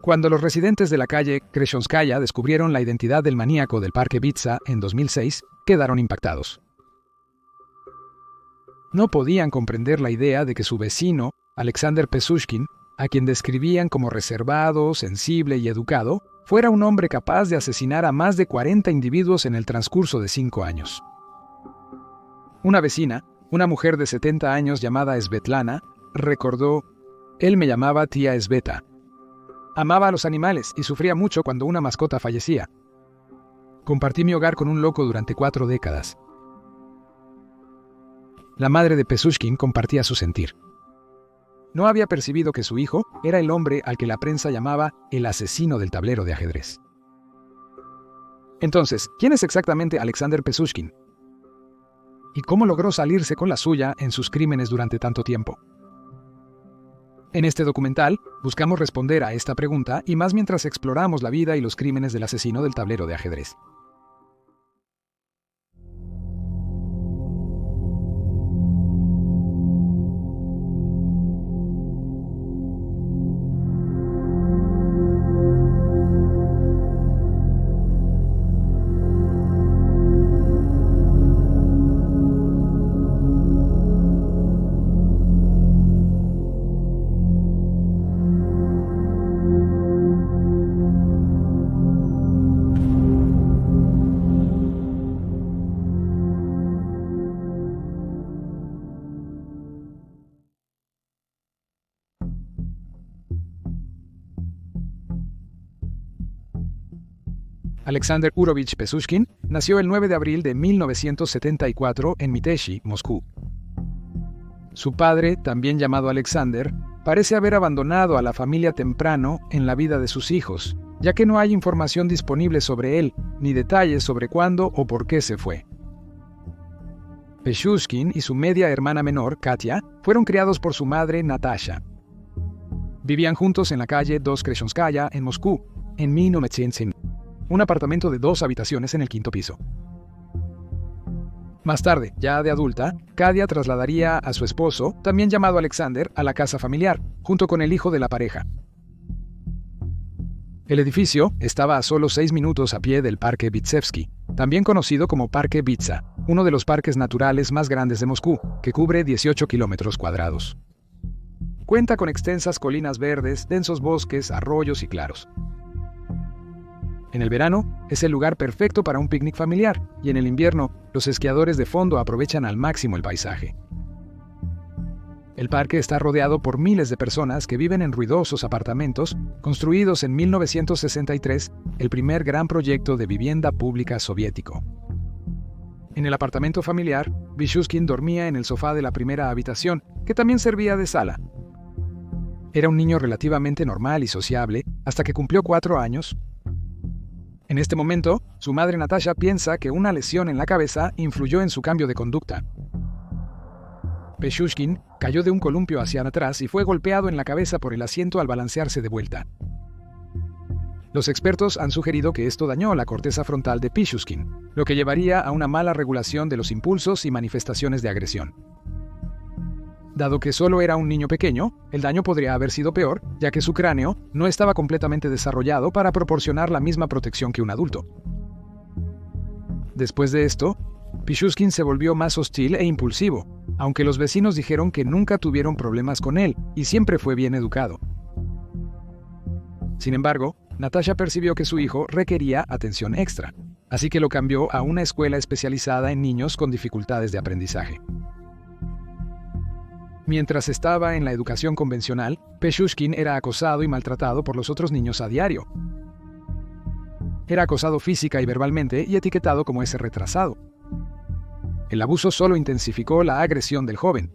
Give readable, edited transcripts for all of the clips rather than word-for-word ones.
Cuando los residentes de la calle Kreshonskaya descubrieron la identidad del maníaco del Parque Bitsa en 2006, quedaron impactados. No podían comprender la idea de que su vecino, Alexander Pichushkin, a quien describían como reservado, sensible y educado, fuera un hombre capaz de asesinar a más de 40 individuos en el transcurso de 5 años. Una vecina, una mujer de 70 años llamada Svetlana, recordó: «Él me llamaba tía Sveta. Amaba a los animales y sufría mucho cuando una mascota fallecía. Compartí mi hogar con un loco durante 4 décadas». La madre de Pichushkin compartía su sentir. No había percibido que su hijo era el hombre al que la prensa llamaba el asesino del tablero de ajedrez. Entonces, ¿quién es exactamente Alexander Pichushkin? ¿Y cómo logró salirse con la suya en sus crímenes durante tanto tiempo? En este documental, buscamos responder a esta pregunta y más mientras exploramos la vida y los crímenes del asesino del tablero de ajedrez. Alexander Urovich Pichushkin nació el 9 de abril de 1974 en Myteshchi, Moscú. Su padre, también llamado Alexander, parece haber abandonado a la familia temprano en la vida de sus hijos, ya que no hay información disponible sobre él, ni detalles sobre cuándo o por qué se fue. Pichushkin y su media hermana menor, Katia, fueron criados por su madre, Natasha. Vivían juntos en la calle 2 Kreshonskaya en Moscú, en 1900. Un apartamento de 2 habitaciones en el 5º piso. Más tarde, ya de adulta, Katia trasladaría a su esposo, también llamado Alexander, a la casa familiar, junto con el hijo de la pareja. El edificio estaba a solo 6 minutos a pie del Parque Bitsevsky, también conocido como Parque Bitsa, uno de los parques naturales más grandes de Moscú, que cubre 18 kilómetros cuadrados. Cuenta con extensas colinas verdes, densos bosques, arroyos y claros. En el verano, es el lugar perfecto para un picnic familiar, y en el invierno, los esquiadores de fondo aprovechan al máximo el paisaje. El parque está rodeado por miles de personas que viven en ruidosos apartamentos, construidos en 1963, el primer gran proyecto de vivienda pública soviético. En el apartamento familiar, Pichushkin dormía en el sofá de la primera habitación, que también servía de sala. Era un niño relativamente normal y sociable, hasta que cumplió 4 años. En este momento, su madre Natasha piensa que una lesión en la cabeza influyó en su cambio de conducta. Pichushkin cayó de un columpio hacia atrás y fue golpeado en la cabeza por el asiento al balancearse de vuelta. Los expertos han sugerido que esto dañó la corteza frontal de Pichushkin, lo que llevaría a una mala regulación de los impulsos y manifestaciones de agresión. Dado que solo era un niño pequeño, el daño podría haber sido peor, ya que su cráneo no estaba completamente desarrollado para proporcionar la misma protección que un adulto. Después de esto, Pichushkin se volvió más hostil e impulsivo, aunque los vecinos dijeron que nunca tuvieron problemas con él y siempre fue bien educado. Sin embargo, Natasha percibió que su hijo requería atención extra, así que lo cambió a una escuela especializada en niños con dificultades de aprendizaje. Mientras estaba en la educación convencional, Pichushkin era acosado y maltratado por los otros niños a diario. Era acosado física y verbalmente y etiquetado como ese retrasado. El abuso solo intensificó la agresión del joven.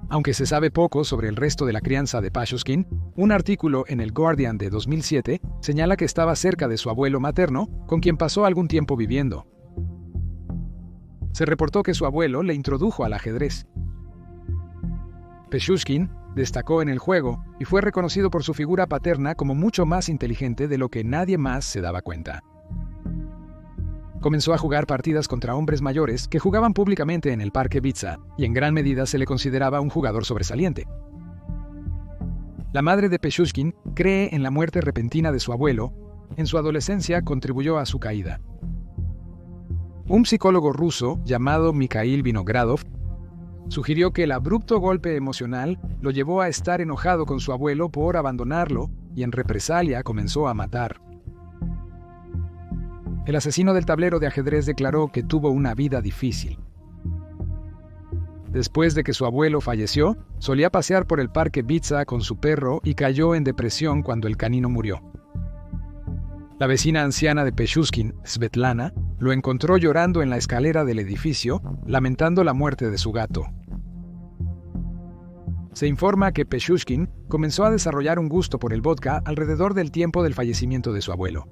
Aunque se sabe poco sobre el resto de la crianza de Pichushkin, un artículo en el Guardian de 2007 señala que estaba cerca de su abuelo materno, con quien pasó algún tiempo viviendo. Se reportó que su abuelo le introdujo al ajedrez. Pichushkin destacó en el juego y fue reconocido por su figura paterna como mucho más inteligente de lo que nadie más se daba cuenta. Comenzó a jugar partidas contra hombres mayores que jugaban públicamente en el Parque Bitsa y en gran medida se le consideraba un jugador sobresaliente. La madre de Pichushkin cree en la muerte repentina de su abuelo. En su adolescencia contribuyó a su caída. Un psicólogo ruso llamado Mikhail Vinogradov sugirió que el abrupto golpe emocional lo llevó a estar enojado con su abuelo por abandonarlo y en represalia comenzó a matar. El asesino del tablero de ajedrez declaró que tuvo una vida difícil. Después de que su abuelo falleció, solía pasear por el parque Bitsa con su perro y cayó en depresión cuando el canino murió. La vecina anciana de Pichushkin, Svetlana, lo encontró llorando en la escalera del edificio, lamentando la muerte de su gato. Se informa que Pichushkin comenzó a desarrollar un gusto por el vodka alrededor del tiempo del fallecimiento de su abuelo.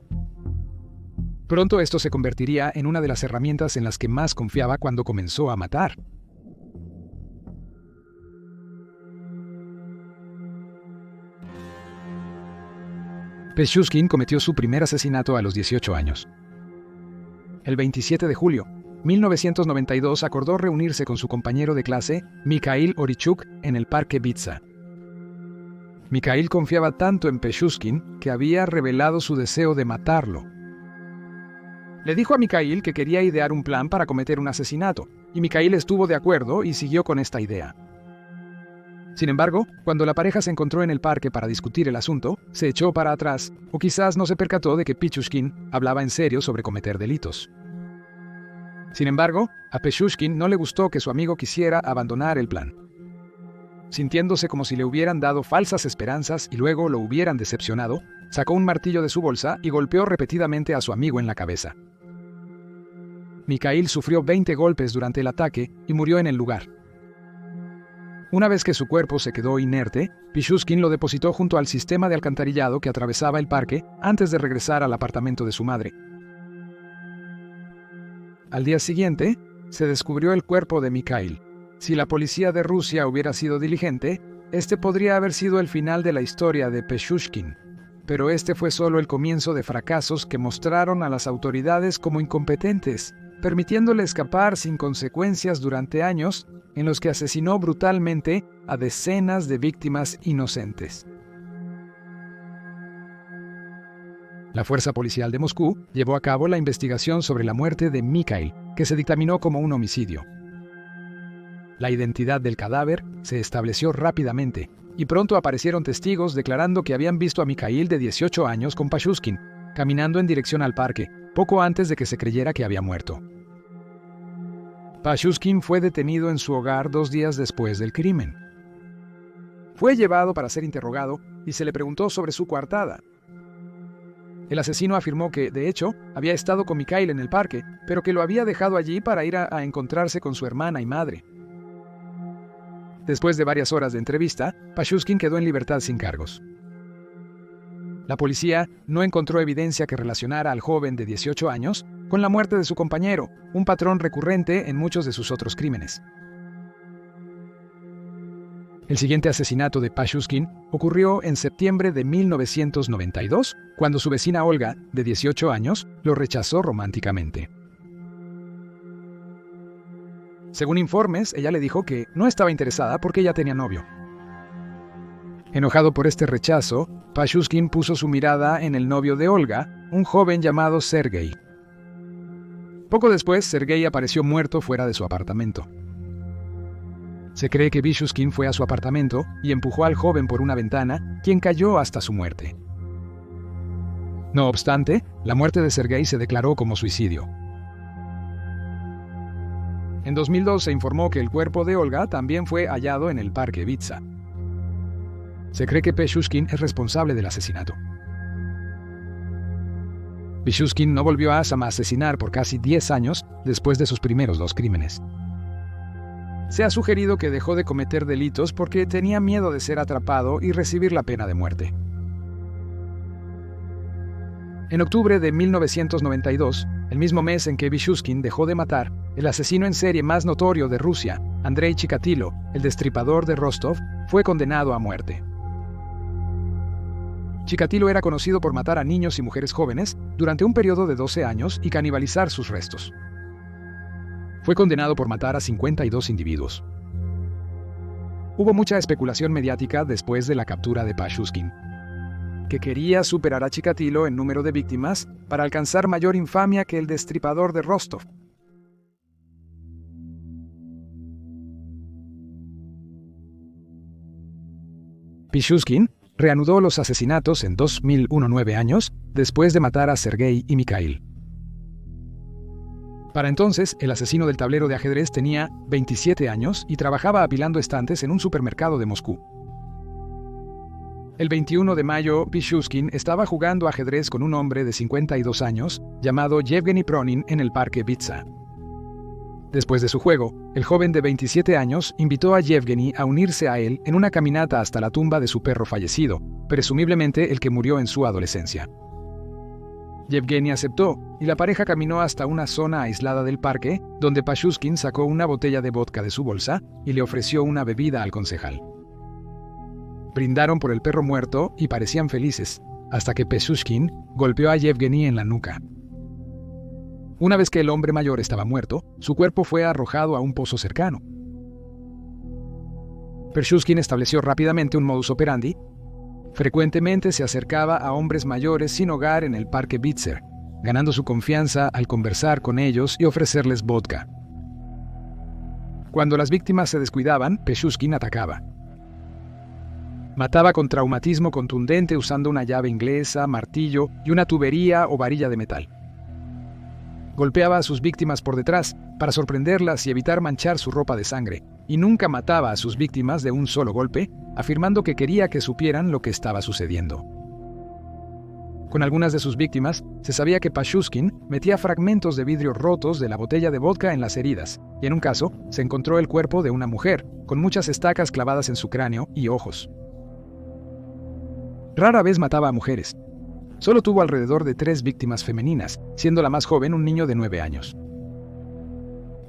Pronto esto se convertiría en una de las herramientas en las que más confiaba cuando comenzó a matar. Pichushkin cometió su primer asesinato a los 18 años. El 27 de julio, 1992 acordó reunirse con su compañero de clase, Mikhail Orichuk, en el parque Bitsa. Mikhail confiaba tanto en Pichushkin que había revelado su deseo de matarlo. Le dijo a Mikhail que quería idear un plan para cometer un asesinato, y Mikhail estuvo de acuerdo y siguió con esta idea. Sin embargo, cuando la pareja se encontró en el parque para discutir el asunto, se echó para atrás, o quizás no se percató de que Pichushkin hablaba en serio sobre cometer delitos. Sin embargo, a Pichushkin no le gustó que su amigo quisiera abandonar el plan. Sintiéndose como si le hubieran dado falsas esperanzas y luego lo hubieran decepcionado, sacó un martillo de su bolsa y golpeó repetidamente a su amigo en la cabeza. Mikhail sufrió 20 golpes durante el ataque y murió en el lugar. Una vez que su cuerpo se quedó inerte, Pichushkin lo depositó junto al sistema de alcantarillado que atravesaba el parque antes de regresar al apartamento de su madre. Al día siguiente, se descubrió el cuerpo de Mikhail. Si la policía de Rusia hubiera sido diligente, este podría haber sido el final de la historia de Pichushkin. Pero este fue solo el comienzo de fracasos que mostraron a las autoridades como incompetentes, permitiéndole escapar sin consecuencias durante años en los que asesinó brutalmente a decenas de víctimas inocentes. La Fuerza Policial de Moscú llevó a cabo la investigación sobre la muerte de Mikhail, que se dictaminó como un homicidio. La identidad del cadáver se estableció rápidamente, y pronto aparecieron testigos declarando que habían visto a Mikhail de 18 años con Pichushkin, caminando en dirección al parque, poco antes de que se creyera que había muerto. Pichushkin fue detenido en su hogar 2 días después del crimen. Fue llevado para ser interrogado y se le preguntó sobre su coartada. El asesino afirmó que, de hecho, había estado con Mikhail en el parque, pero que lo había dejado allí para ir a encontrarse con su hermana y madre. Después de varias horas de entrevista, Pichushkin quedó en libertad sin cargos. La policía no encontró evidencia que relacionara al joven de 18 años con la muerte de su compañero, un patrón recurrente en muchos de sus otros crímenes. El siguiente asesinato de Pichushkin ocurrió en septiembre de 1992, cuando su vecina Olga, de 18 años, lo rechazó románticamente. Según informes, ella le dijo que no estaba interesada porque ella tenía novio. Enojado por este rechazo, Pichushkin puso su mirada en el novio de Olga, un joven llamado Sergei. Poco después, Sergei apareció muerto fuera de su apartamento. Se cree que Pichushkin fue a su apartamento y empujó al joven por una ventana, quien cayó hasta su muerte. No obstante, la muerte de Sergei se declaró como suicidio. En 2002 se informó que el cuerpo de Olga también fue hallado en el parque Bitsa. Se cree que Pichushkin es responsable del asesinato. Pichushkin no volvió a asesinar por casi 10 años después de sus primeros 2 crímenes. Se ha sugerido que dejó de cometer delitos porque tenía miedo de ser atrapado y recibir la pena de muerte. En octubre de 1992, el mismo mes en que Pichushkin dejó de matar, el asesino en serie más notorio de Rusia, Andrei Chikatilo, el destripador de Rostov, fue condenado a muerte. Chikatilo era conocido por matar a niños y mujeres jóvenes durante un periodo de 12 años y canibalizar sus restos. Fue condenado por matar a 52 individuos. Hubo mucha especulación mediática después de la captura de Pashushkin, que quería superar a Chikatilo en número de víctimas para alcanzar mayor infamia que el destripador de Rostov. Pichushkin reanudó los asesinatos en 2001, 9 años, después de matar a Sergei y Mikhail. Para entonces, el asesino del tablero de ajedrez tenía 27 años y trabajaba apilando estantes en un supermercado de Moscú. El 21 de mayo, Pichushkin estaba jugando ajedrez con un hombre de 52 años, llamado Yevgeny Pronin, en el parque Bitsa. Después de su juego, el joven de 27 años invitó a Yevgeny a unirse a él en una caminata hasta la tumba de su perro fallecido, presumiblemente el que murió en su adolescencia. Yevgeny aceptó, y la pareja caminó hasta una zona aislada del parque, donde Pichushkin sacó una botella de vodka de su bolsa y le ofreció una bebida al concejal. Brindaron por el perro muerto y parecían felices, hasta que Pichushkin golpeó a Yevgeny en la nuca. Una vez que el hombre mayor estaba muerto, su cuerpo fue arrojado a un pozo cercano. Pichushkin estableció rápidamente un modus operandi. Frecuentemente se acercaba a hombres mayores sin hogar en el parque Bitzer, ganando su confianza al conversar con ellos y ofrecerles vodka. Cuando las víctimas se descuidaban, Pichushkin atacaba. Mataba con traumatismo contundente usando una llave inglesa, martillo y una tubería o varilla de metal. Golpeaba a sus víctimas por detrás para sorprenderlas y evitar manchar su ropa de sangre, y nunca mataba a sus víctimas de un solo golpe, afirmando que quería que supieran lo que estaba sucediendo. Con algunas de sus víctimas, se sabía que Pichushkin metía fragmentos de vidrio rotos de la botella de vodka en las heridas, y en un caso, se encontró el cuerpo de una mujer, con muchas estacas clavadas en su cráneo y ojos. Rara vez mataba a mujeres. Solo tuvo alrededor de 3 víctimas femeninas, siendo la más joven un niño de 9 años.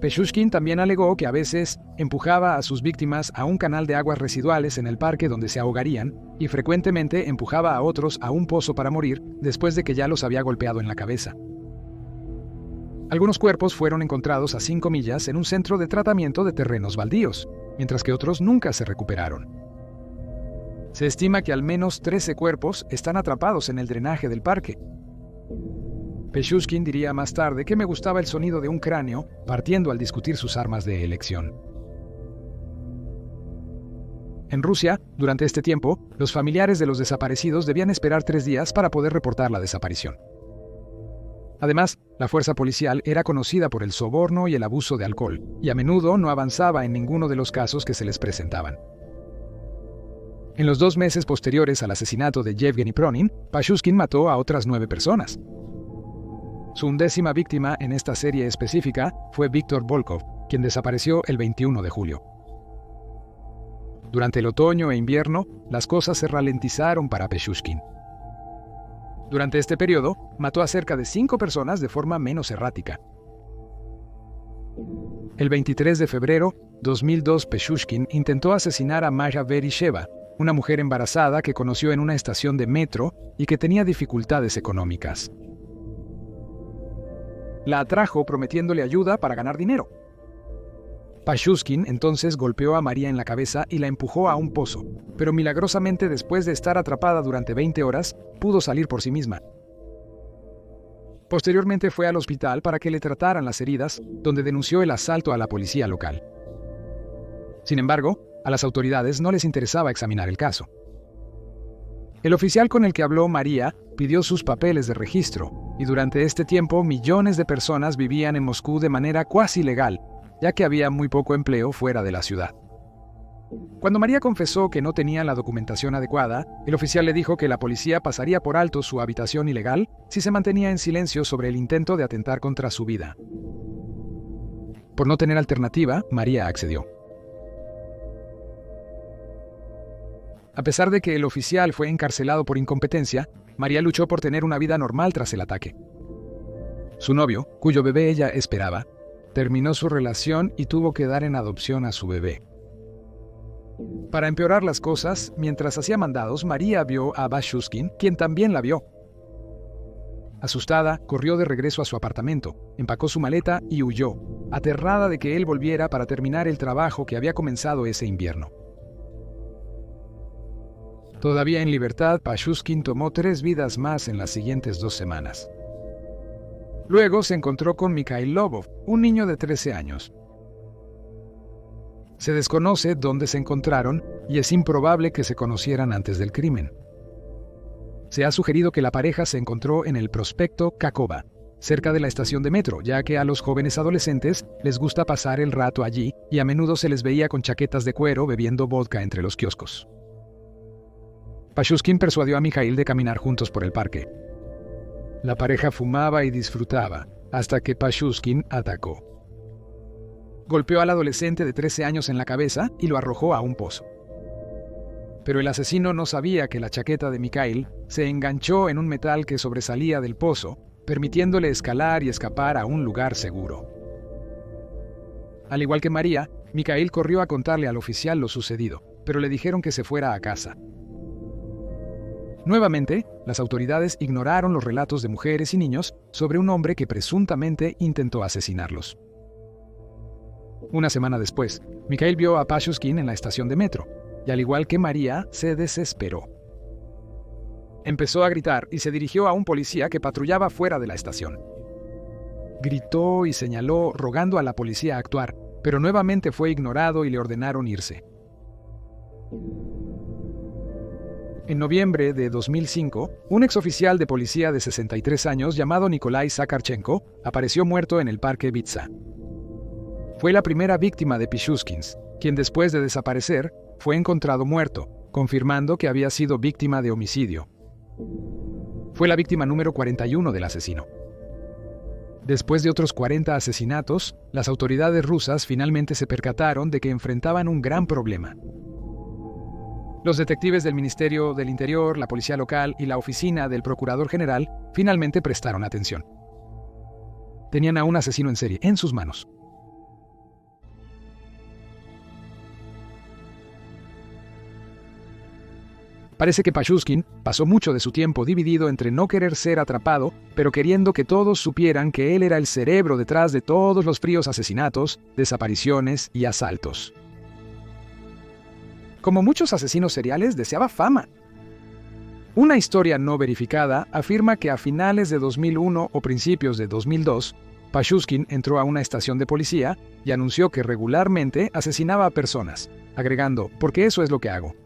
Pichushkin también alegó que a veces empujaba a sus víctimas a un canal de aguas residuales en el parque donde se ahogarían, y frecuentemente empujaba a otros a un pozo para morir después de que ya los había golpeado en la cabeza. Algunos cuerpos fueron encontrados a 5 millas en un centro de tratamiento de terrenos baldíos, mientras que otros nunca se recuperaron. Se estima que al menos 13 cuerpos están atrapados en el drenaje del parque. Pichushkin diría más tarde que me gustaba el sonido de un cráneo partiendo al discutir sus armas de elección. En Rusia, durante este tiempo, los familiares de los desaparecidos debían esperar 3 días para poder reportar la desaparición. Además, la fuerza policial era conocida por el soborno y el abuso de alcohol, y a menudo no avanzaba en ninguno de los casos que se les presentaban. En los 2 meses posteriores al asesinato de Yevgeny Pronin, Pichushkin mató a otras 9 personas. Su 11ª víctima en esta serie específica fue Viktor Volkov, quien desapareció el 21 de julio. Durante el otoño e invierno, las cosas se ralentizaron para Pichushkin. Durante este periodo, mató a cerca de 5 personas de forma menos errática. El 23 de febrero de 2002, Pichushkin intentó asesinar a Maya Verisheva, una mujer embarazada que conoció en una estación de metro y que tenía dificultades económicas. La atrajo prometiéndole ayuda para ganar dinero. Pichushkin entonces golpeó a María en la cabeza y la empujó a un pozo, pero milagrosamente después de estar atrapada durante 20 horas, pudo salir por sí misma. Posteriormente fue al hospital para que le trataran las heridas, donde denunció el asalto a la policía local. Sin embargo, a las autoridades no les interesaba examinar el caso. El oficial con el que habló María pidió sus papeles de registro, y durante este tiempo millones de personas vivían en Moscú de manera cuasi legal, ya que había muy poco empleo fuera de la ciudad. Cuando María confesó que no tenía la documentación adecuada, el oficial le dijo que la policía pasaría por alto su habitación ilegal si se mantenía en silencio sobre el intento de atentar contra su vida. Por no tener alternativa, María accedió. A pesar de que el oficial fue encarcelado por incompetencia, María luchó por tener una vida normal tras el ataque. Su novio, cuyo bebé ella esperaba, terminó su relación y tuvo que dar en adopción a su bebé. Para empeorar las cosas, mientras hacía mandados, María vio a Pichushkin, quien también la vio. Asustada, corrió de regreso a su apartamento, empacó su maleta y huyó, aterrada de que él volviera para terminar el trabajo que había comenzado ese invierno. Todavía en libertad, Pashushkin tomó 3 vidas más en las siguientes 2 semanas. Luego se encontró con Mikhail Lobov, un niño de 13 años. Se desconoce dónde se encontraron y es improbable que se conocieran antes del crimen. Se ha sugerido que la pareja se encontró en el prospecto Kakova, cerca de la estación de metro, ya que a los jóvenes adolescentes les gusta pasar el rato allí y a menudo se les veía con chaquetas de cuero bebiendo vodka entre los kioscos. Pashushkin persuadió a Mikhail de caminar juntos por el parque. La pareja fumaba y disfrutaba, hasta que Pashushkin atacó. Golpeó al adolescente de 13 años en la cabeza y lo arrojó a un pozo. Pero el asesino no sabía que la chaqueta de Mikhail se enganchó en un metal que sobresalía del pozo, permitiéndole escalar y escapar a un lugar seguro. Al igual que María, Mikhail corrió a contarle al oficial lo sucedido, pero le dijeron que se fuera a casa. Nuevamente, las autoridades ignoraron los relatos de mujeres y niños sobre un hombre que presuntamente intentó asesinarlos. Una semana después, Mikhail vio a Pashushkin en la estación de metro, y al igual que María, se desesperó. Empezó a gritar y se dirigió a un policía que patrullaba fuera de la estación. Gritó y señaló, rogando a la policía a actuar, pero nuevamente fue ignorado y le ordenaron irse. En noviembre de 2005, un exoficial de policía de 63 años llamado Nikolai Zakharchenko apareció muerto en el parque Bitsa. Fue la primera víctima de Pashushkin, quien después de desaparecer, fue encontrado muerto, confirmando que había sido víctima de homicidio. Fue la víctima número 41 del asesino. Después de otros 40 asesinatos, las autoridades rusas finalmente se percataron de que enfrentaban un gran problema. Los detectives del Ministerio del Interior, la policía local y la oficina del Procurador General finalmente prestaron atención. Tenían a un asesino en serie en sus manos. Parece que Pashushkin pasó mucho de su tiempo dividido entre no querer ser atrapado, pero queriendo que todos supieran que él era el cerebro detrás de todos los fríos asesinatos, desapariciones y asaltos. Como muchos asesinos seriales, deseaba fama. Una historia no verificada afirma que a finales de 2001 o principios de 2002, Pashushkin entró a una estación de policía y anunció que regularmente asesinaba a personas, agregando, porque eso es lo que hago.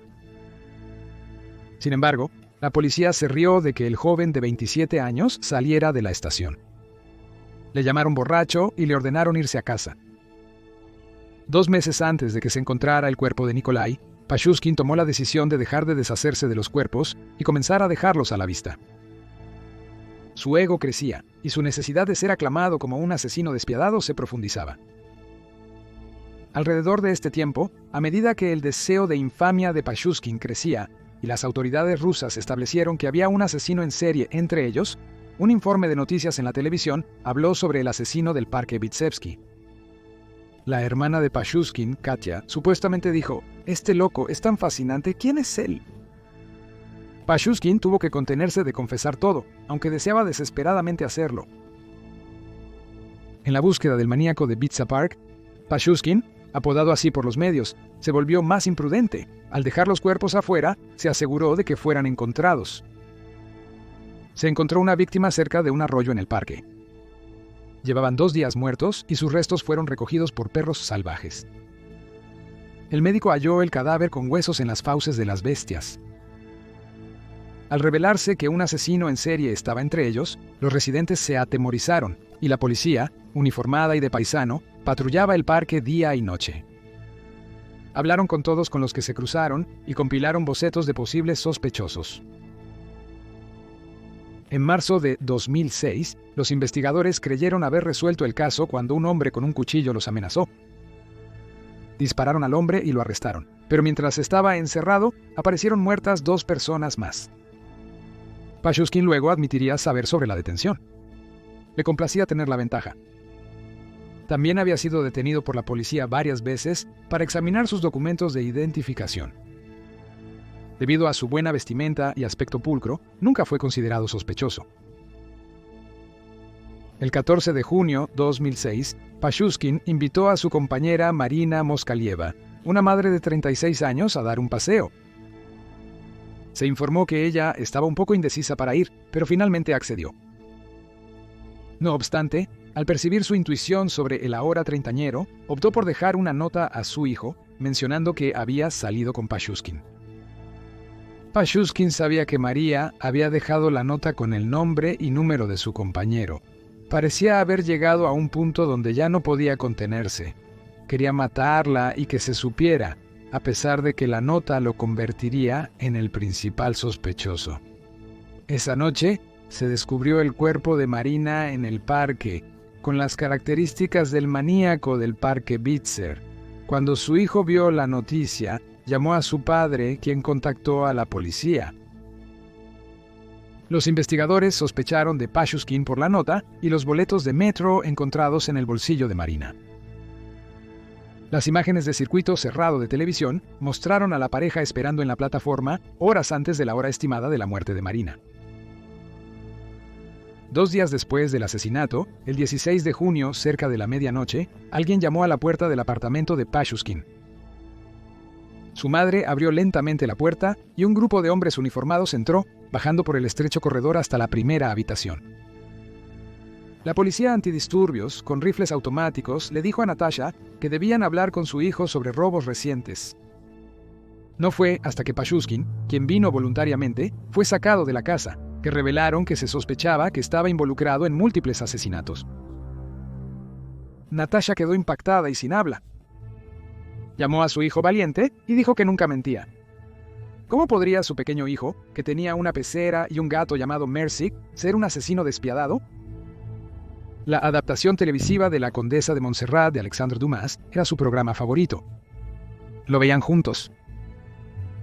Sin embargo, la policía se rió de que el joven de 27 años saliera de la estación. Le llamaron borracho y le ordenaron irse a casa. 2 meses antes de que se encontrara el cuerpo de Nikolai, Pashushkin tomó la decisión de dejar de deshacerse de los cuerpos y comenzar a dejarlos a la vista. Su ego crecía y su necesidad de ser aclamado como un asesino despiadado se profundizaba. Alrededor de este tiempo, a medida que el deseo de infamia de Pashushkin crecía y las autoridades rusas establecieron que había un asesino en serie entre ellos, un informe de noticias en la televisión habló sobre el asesino del parque Vitsevsky. La hermana de Pashushkin, Katya, supuestamente dijo, «Este loco es tan fascinante, ¿quién es él?». Pashushkin tuvo que contenerse de confesar todo, aunque deseaba desesperadamente hacerlo. En la búsqueda del maníaco de Bitsa Park, Pashushkin, apodado así por los medios, se volvió más imprudente. Al dejar los cuerpos afuera, se aseguró de que fueran encontrados. Se encontró una víctima cerca de un arroyo en el parque. Llevaban 2 días muertos y sus restos fueron recogidos por perros salvajes. El médico halló el cadáver con huesos en las fauces de las bestias. Al revelarse que un asesino en serie estaba entre ellos, los residentes se atemorizaron y la policía, uniformada y de paisano, patrullaba el parque día y noche. Hablaron con todos con los que se cruzaron y compilaron bocetos de posibles sospechosos. En marzo de 2006, los investigadores creyeron haber resuelto el caso cuando un hombre con un cuchillo los amenazó. Dispararon al hombre y lo arrestaron, pero mientras estaba encerrado, aparecieron muertas 2 personas más. Pashushkin luego admitiría saber sobre la detención. Le complacía tener la ventaja. También había sido detenido por la policía varias veces para examinar sus documentos de identificación. Debido a su buena vestimenta y aspecto pulcro, nunca fue considerado sospechoso. El 14 de junio de 2006, Pashushkin invitó a su compañera Marina Moskalieva, una madre de 36 años, a dar un paseo. Se informó que ella estaba un poco indecisa para ir, pero finalmente accedió. No obstante, al percibir su intuición sobre el ahora treintañero, optó por dejar una nota a su hijo, mencionando que había salido con Pashushkin. Pashushkin sabía que María había dejado la nota con el nombre y número de su compañero. Parecía haber llegado a un punto donde ya no podía contenerse. Quería matarla y que se supiera, a pesar de que la nota lo convertiría en el principal sospechoso. Esa noche se descubrió el cuerpo de Marina en el parque, con las características del maníaco del parque Bitzer. Cuando su hijo vio la noticia, llamó a su padre, quien contactó a la policía. Los investigadores sospecharon de Pashushkin por la nota y los boletos de metro encontrados en el bolsillo de Marina. Las imágenes de circuito cerrado de televisión mostraron a la pareja esperando en la plataforma horas antes de la hora estimada de la muerte de Marina. 2 días después del asesinato, el 16 de junio, cerca de la medianoche, alguien llamó a la puerta del apartamento de Pashushkin. Su madre abrió lentamente la puerta y un grupo de hombres uniformados entró, bajando por el estrecho corredor hasta la primera habitación. La policía antidisturbios, con rifles automáticos, le dijo a Natasha que debían hablar con su hijo sobre robos recientes. No fue hasta que Pashushkin, quien vino voluntariamente, fue sacado de la casa, que revelaron que se sospechaba que estaba involucrado en múltiples asesinatos. Natasha quedó impactada y sin habla. Llamó a su hijo valiente y dijo que nunca mentía. ¿Cómo podría su pequeño hijo, que tenía una pecera y un gato llamado Mercy, ser un asesino despiadado? La adaptación televisiva de La Condesa de Montserrat de Alexandre Dumas era su programa favorito. Lo veían juntos.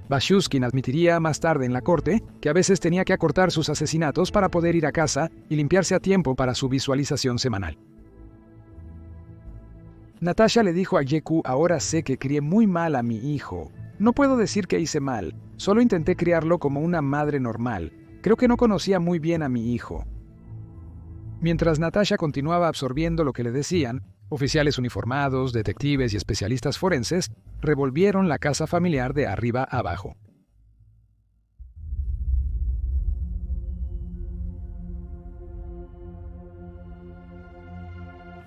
Pashushkin admitiría más tarde en la corte que a veces tenía que acortar sus asesinatos para poder ir a casa y limpiarse a tiempo para su visualización semanal. Natasha le dijo a Yeku: ahora sé que crié muy mal a mi hijo. No puedo decir que hice mal, solo intenté criarlo como una madre normal. Creo que no conocía muy bien a mi hijo. Mientras Natasha continuaba absorbiendo lo que le decían, oficiales uniformados, detectives y especialistas forenses revolvieron la casa familiar de arriba a abajo.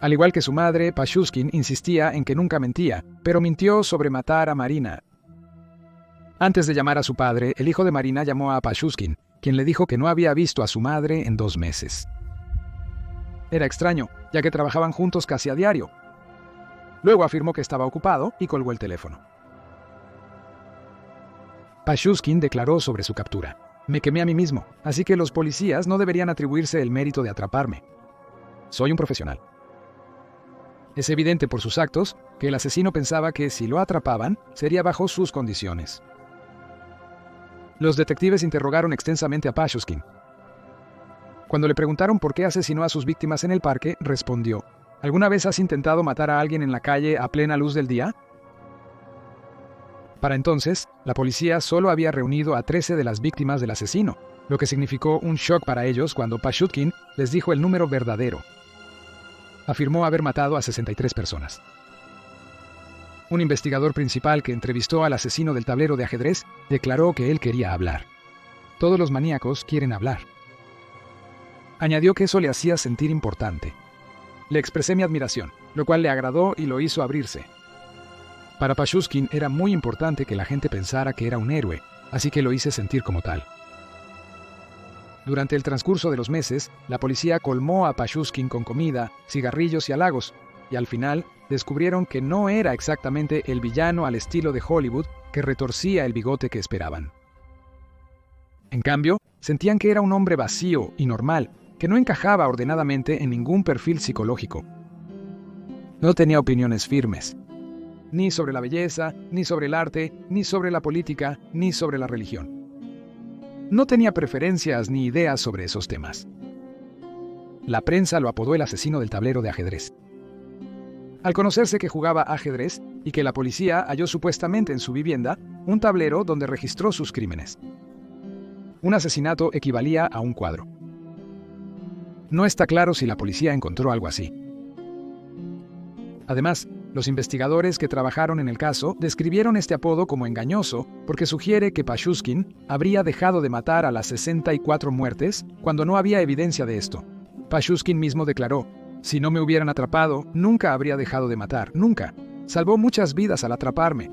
Al igual que su madre, Pashushkin insistía en que nunca mentía, pero mintió sobre matar a Marina. Antes de llamar a su padre, el hijo de Marina llamó a Pashushkin, quien le dijo que no había visto a su madre en 2 meses. Era extraño, ya que trabajaban juntos casi a diario. Luego afirmó que estaba ocupado y colgó el teléfono. Pashushkin declaró sobre su captura: me quemé a mí mismo, así que los policías no deberían atribuirse el mérito de atraparme. Soy un profesional. Es evidente por sus actos que el asesino pensaba que si lo atrapaban, sería bajo sus condiciones. Los detectives interrogaron extensamente a Pashushkin. Cuando le preguntaron por qué asesinó a sus víctimas en el parque, respondió: ¿alguna vez has intentado matar a alguien en la calle a plena luz del día? Para entonces, la policía solo había reunido a 13 de las víctimas del asesino, lo que significó un shock para ellos cuando Pashushkin les dijo el número verdadero. Afirmó haber matado a 63 personas. Un investigador principal que entrevistó al asesino del tablero de ajedrez declaró que él quería hablar. Todos los maníacos quieren hablar. Añadió que eso le hacía sentir importante. Le expresé mi admiración, lo cual le agradó y lo hizo abrirse. Para Pashushkin era muy importante que la gente pensara que era un héroe, así que lo hice sentir como tal. Durante el transcurso de los meses, la policía colmó a Pashushkin con comida, cigarrillos y halagos, y al final descubrieron que no era exactamente el villano al estilo de Hollywood que retorcía el bigote que esperaban. En cambio, sentían que era un hombre vacío y normal, que no encajaba ordenadamente en ningún perfil psicológico. No tenía opiniones firmes, ni sobre la belleza, ni sobre el arte, ni sobre la política, ni sobre la religión. No tenía preferencias ni ideas sobre esos temas. La prensa lo apodó el asesino del tablero de ajedrez. Al conocerse que jugaba ajedrez y que la policía halló supuestamente en su vivienda un tablero donde registró sus crímenes. Un asesinato equivalía a un cuadro. No está claro si la policía encontró algo así. Además, Los investigadores que trabajaron en el caso describieron este apodo como engañoso porque sugiere que Pashushkin habría dejado de matar a las 64 muertes cuando no había evidencia de esto. Pashushkin mismo declaró: "Si no me hubieran atrapado, nunca habría dejado de matar, nunca. Salvó muchas vidas al atraparme".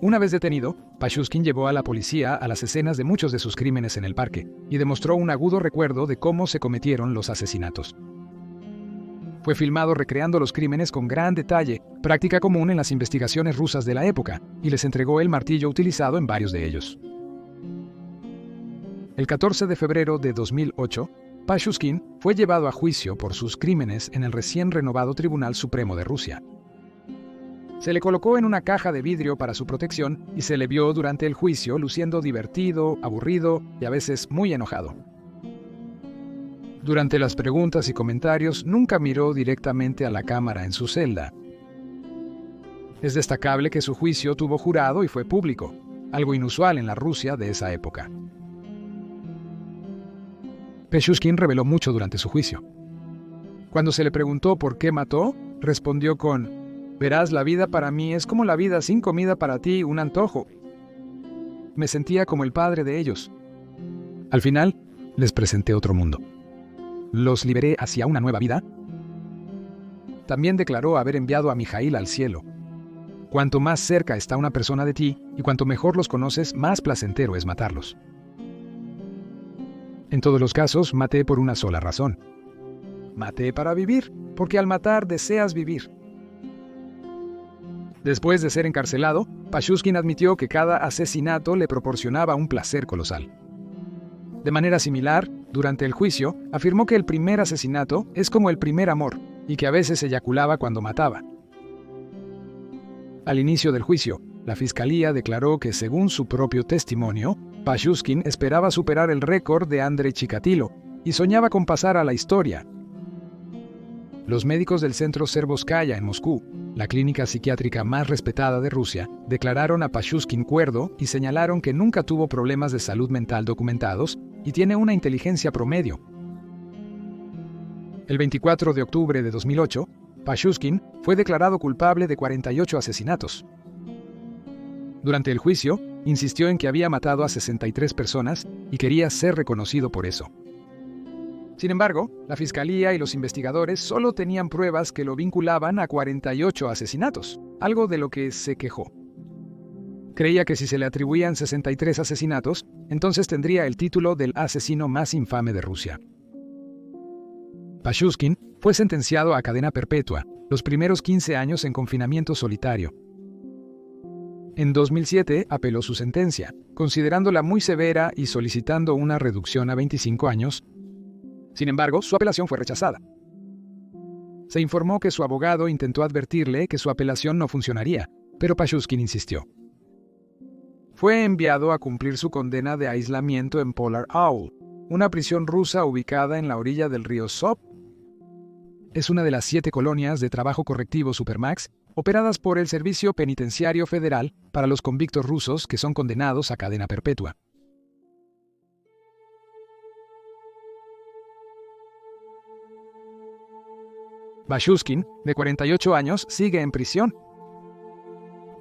Una vez detenido, Pashushkin llevó a la policía a las escenas de muchos de sus crímenes en el parque y demostró un agudo recuerdo de cómo se cometieron los asesinatos. Fue filmado recreando los crímenes con gran detalle, práctica común en las investigaciones rusas de la época, y les entregó el martillo utilizado en varios de ellos. El 14 de febrero de 2008, Pashushkin fue llevado a juicio por sus crímenes en el recién renovado Tribunal Supremo de Rusia. Se le colocó en una caja de vidrio para su protección y se le vio durante el juicio luciendo divertido, aburrido y a veces muy enojado. Durante las preguntas y comentarios nunca miró directamente a la cámara en su celda. Es destacable que su juicio tuvo jurado y fue público, algo inusual en la Rusia de esa época. Pashushkin reveló mucho durante su juicio. Cuando se le preguntó por qué mató, respondió con: "Verás, la vida para mí es como la vida sin comida para ti, un antojo. Me sentía como el padre de ellos. Al final, les presenté otro mundo. Los liberé hacia una nueva vida". También declaró haber enviado a Mijail al cielo. Cuanto más cerca está una persona de ti y cuanto mejor los conoces, más placentero es matarlos. En todos los casos, maté por una sola razón. Maté para vivir, porque al matar deseas vivir. Después de ser encarcelado, Pashushkin admitió que cada asesinato le proporcionaba un placer colosal. De manera similar, durante el juicio, afirmó que el primer asesinato es como el primer amor y que a veces eyaculaba cuando mataba. Al inicio del juicio, la fiscalía declaró que, según su propio testimonio, Pashushkin esperaba superar el récord de Andrei Chikatilo y soñaba con pasar a la historia. Los médicos del centro Servoskaya en Moscú, la clínica psiquiátrica más respetada de Rusia, declararon a Pashushkin cuerdo y señalaron que nunca tuvo problemas de salud mental documentados y tiene una inteligencia promedio. El 24 de octubre de 2008, Pashushkin fue declarado culpable de 48 asesinatos. Durante el juicio, insistió en que había matado a 63 personas y quería ser reconocido por eso. Sin embargo, la fiscalía y los investigadores solo tenían pruebas que lo vinculaban a 48 asesinatos, algo de lo que se quejó. Creía que si se le atribuían 63 asesinatos, entonces tendría el título del asesino más infame de Rusia. Pashushkin fue sentenciado a cadena perpetua, los primeros 15 años en confinamiento solitario. En 2007 apeló su sentencia, considerándola muy severa y solicitando una reducción a 25 años. Sin embargo, su apelación fue rechazada. Se informó que su abogado intentó advertirle que su apelación no funcionaría, pero Pashushkin insistió. Fue enviado a cumplir su condena de aislamiento en Polar Owl, una prisión rusa ubicada en la orilla del río Sop. Es una de las 7 colonias de trabajo correctivo Supermax operadas por el Servicio Penitenciario Federal para los convictos rusos que son condenados a cadena perpetua. Pashushkin, de 48 años, sigue en prisión.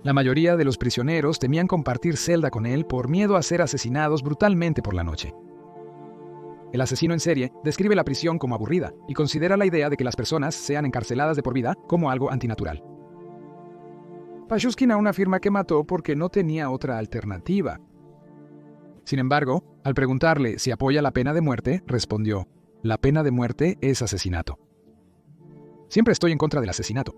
La mayoría de los prisioneros temían compartir celda con él por miedo a ser asesinados brutalmente por la noche. El asesino en serie describe la prisión como aburrida y considera la idea de que las personas sean encarceladas de por vida como algo antinatural. Pashushkin aún afirma que mató porque no tenía otra alternativa. Sin embargo, al preguntarle si apoya la pena de muerte, respondió: "La pena de muerte es asesinato. Siempre estoy en contra del asesinato".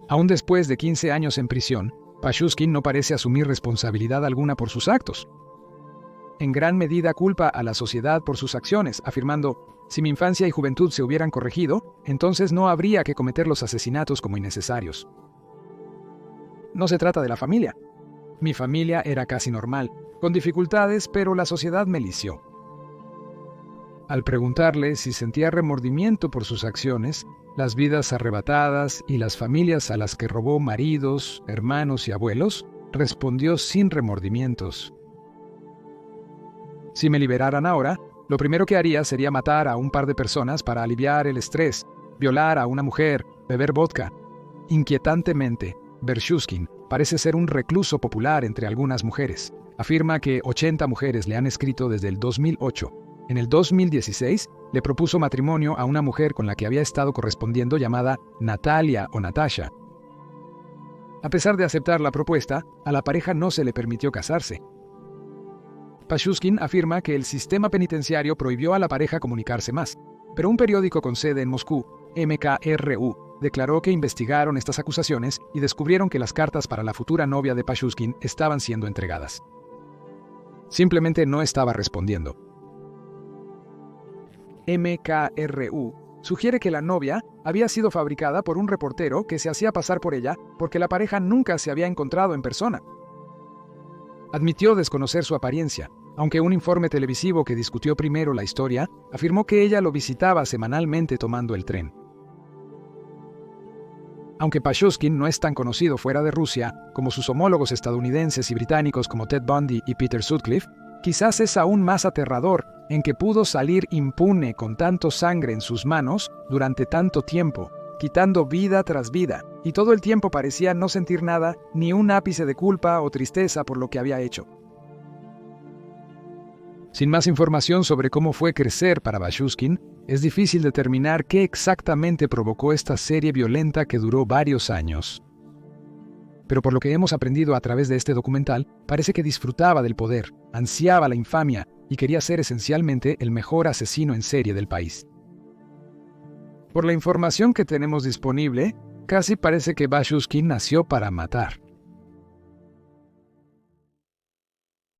Aún después de 15 años en prisión, Pashushkin no parece asumir responsabilidad alguna por sus actos. En gran medida culpa a la sociedad por sus acciones, afirmando: "Si mi infancia y juventud se hubieran corregido, entonces no habría que cometer los asesinatos como innecesarios. No se trata de la familia. Mi familia era casi normal, con dificultades, pero la sociedad me lició". Al preguntarle si sentía remordimiento por sus acciones, las vidas arrebatadas y las familias a las que robó maridos, hermanos y abuelos, respondió sin remordimientos: "Si me liberaran ahora, lo primero que haría sería matar a un par de personas para aliviar el estrés, violar a una mujer, beber vodka. Inquietantemente, Bershuskin parece ser un recluso popular entre algunas mujeres. Afirma que 80 mujeres le han escrito desde el 2008. En el 2016, le propuso matrimonio a una mujer con la que había estado correspondiendo llamada Natalia o Natasha. A pesar de aceptar la propuesta, a la pareja no se le permitió casarse. Pashushkin afirma que el sistema penitenciario prohibió a la pareja comunicarse más, pero un periódico con sede en Moscú, MKRU, declaró que investigaron estas acusaciones y descubrieron que las cartas para la futura novia de Pashushkin estaban siendo entregadas. Simplemente no estaba respondiendo. MKRU sugiere que la novia había sido fabricada por un reportero que se hacía pasar por ella porque la pareja nunca se había encontrado en persona. Admitió desconocer su apariencia, aunque un informe televisivo que discutió primero la historia afirmó que ella lo visitaba semanalmente tomando el tren. Aunque Pashushkin no es tan conocido fuera de Rusia como sus homólogos estadounidenses y británicos como Ted Bundy y Peter Sutcliffe, quizás es aún más aterrador en que pudo salir impune con tanto sangre en sus manos durante tanto tiempo, quitando vida tras vida, y todo el tiempo parecía no sentir nada, ni un ápice de culpa o tristeza por lo que había hecho. Sin más información sobre cómo fue crecer para Pashushkin, es difícil determinar qué exactamente provocó esta serie violenta que duró varios años. Pero por lo que hemos aprendido a través de este documental, parece que disfrutaba del poder, ansiaba la infamia y quería ser esencialmente el mejor asesino en serie del país. Por la información que tenemos disponible, casi parece que Pashushkin nació para matar.